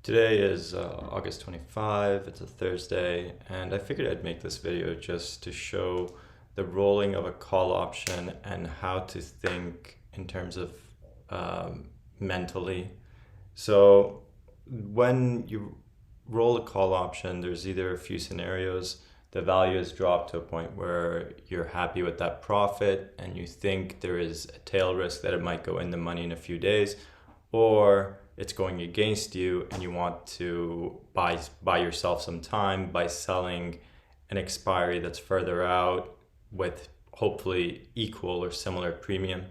Today is August 25, it's a Thursday, and I figured I'd make this video just to show the rolling of a call option and how to think in terms of mentally. So when you roll a call option, there's either a few scenarios. The value has dropped to a point where you're happy with that profit and you think there is a tail risk that it might go in the money in a few days, or it's going against you and you want to buy yourself some time by selling an expiry that's further out with hopefully equal or similar premium.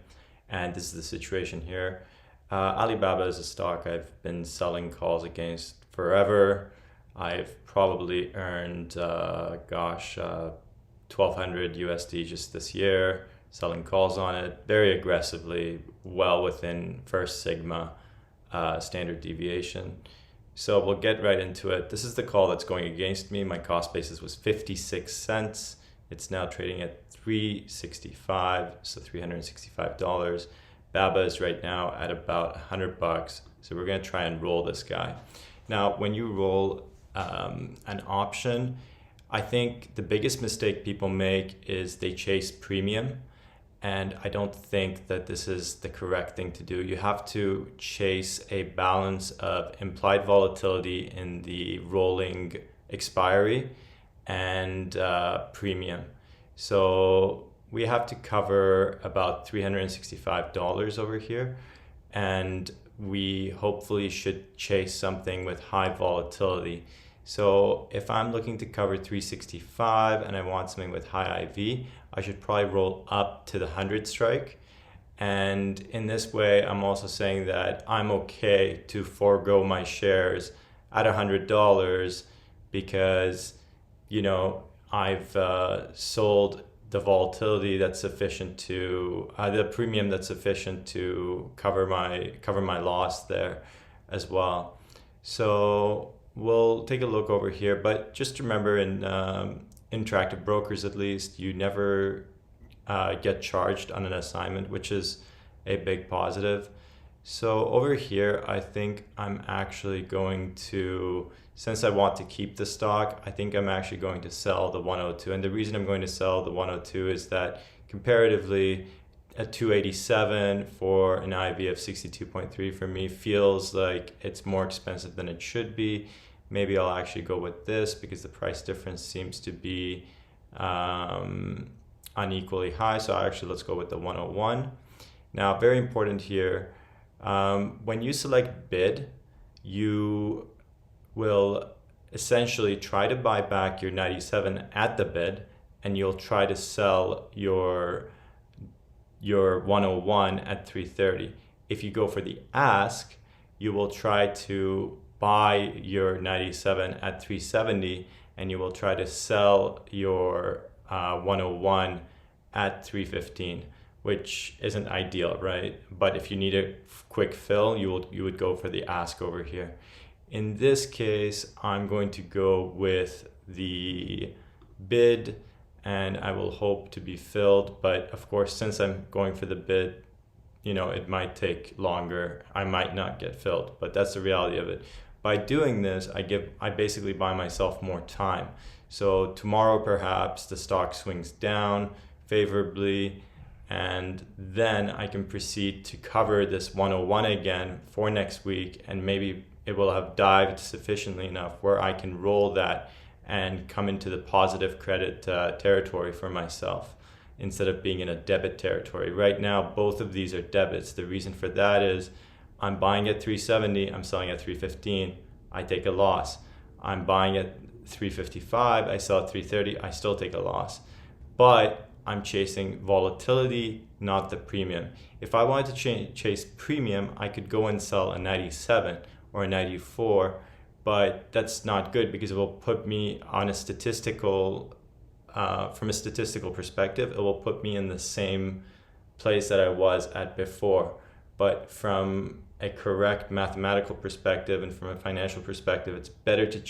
And this is the situation here. Alibaba is a stock I've been selling calls against forever. I've probably earned 1200 USD just this year selling calls on it very aggressively, well within first sigma standard deviation. So we'll get right into it. This is the call that's going against me. My cost basis was 56 cents. It's now trading at 365, so $365. BABA is right now at about $100. So we're going to try and roll this guy. Now, when you roll an option, I think the biggest mistake people make is they chase premium. And I don't think that this is the correct thing to do. You have to chase a balance of implied volatility in the rolling expiry and premium. So we have to cover about $365 over here. And we hopefully should chase something with high volatility. So if I'm looking to cover 365 and I want something with high IV, I should probably roll up to the 100 strike. And in this way, I'm also saying that I'm okay to forego my shares at $100 because, I've sold the volatility that's sufficient to, the premium that's sufficient to cover my loss there as well. So we'll take a look over here, but just remember in Interactive Brokers, at least, you never get charged on an assignment, which is a big positive. So over here, I think I'm actually going to, since I want to keep the stock, I think I'm actually going to sell the 102. And the reason I'm going to sell the 102 is that comparatively, at 287 for an IV of 62.3 for me feels like it's more expensive than it should be. Maybe I'll actually go with this because the price difference seems to be unequally high. So let's go with the 101. Now, very important here, when you select bid, you will essentially try to buy back your 97 at the bid, and you'll try to sell your 101 at 330. If you go for the ask, you will try to buy your 97 at 370 and you will try to sell your 101 at 315, which isn't ideal, right? But if you need a quick fill, you would go for the ask over here. In this case, I'm going to go with the bid and I will hope to be filled. But of course, since I'm going for the bid, it might take longer. I might not get filled, but that's the reality of it. By doing this, I basically buy myself more time. So tomorrow, perhaps the stock swings down favorably, and then I can proceed to cover this 101 again for next week, and maybe it will have dived sufficiently enough where I can roll that and come into the positive credit territory for myself instead of being in a debit territory. Right now, both of these are debits. The reason for that is I'm buying at 370, I'm selling at 315, I take a loss. I'm buying at 355, I sell at 330, I still take a loss. But I'm chasing volatility, not the premium. If I wanted to chase premium, I could go and sell a 97 or a 94, but that's not good because it will put me on a statistical, from a statistical perspective, it will put me in the same place that I was at before. But from a correct mathematical perspective and from a financial perspective, it's better to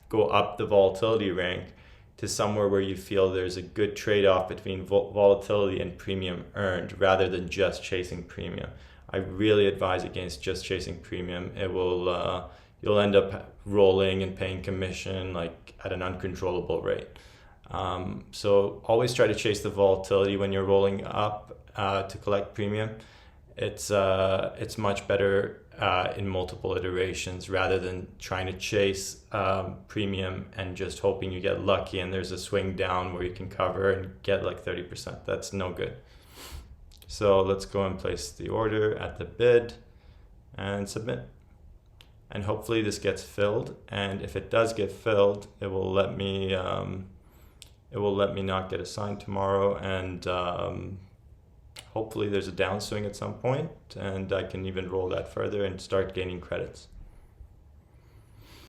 go up the volatility rank to somewhere where you feel there's a good trade-off between volatility and premium earned rather than just chasing premium. I really advise against just chasing premium. It will you'll end up rolling and paying commission like at an uncontrollable rate. So always try to chase the volatility when you're rolling up to collect premium. It's much better in multiple iterations rather than trying to chase premium and just hoping you get lucky and there's a swing down where you can cover and get like 30%. That's no good. So let's go and place the order at the bid and submit. And hopefully this gets filled. And if it does get filled, it will let me not get assigned tomorrow, and hopefully there's a downswing at some point and I can even roll that further and start gaining credits.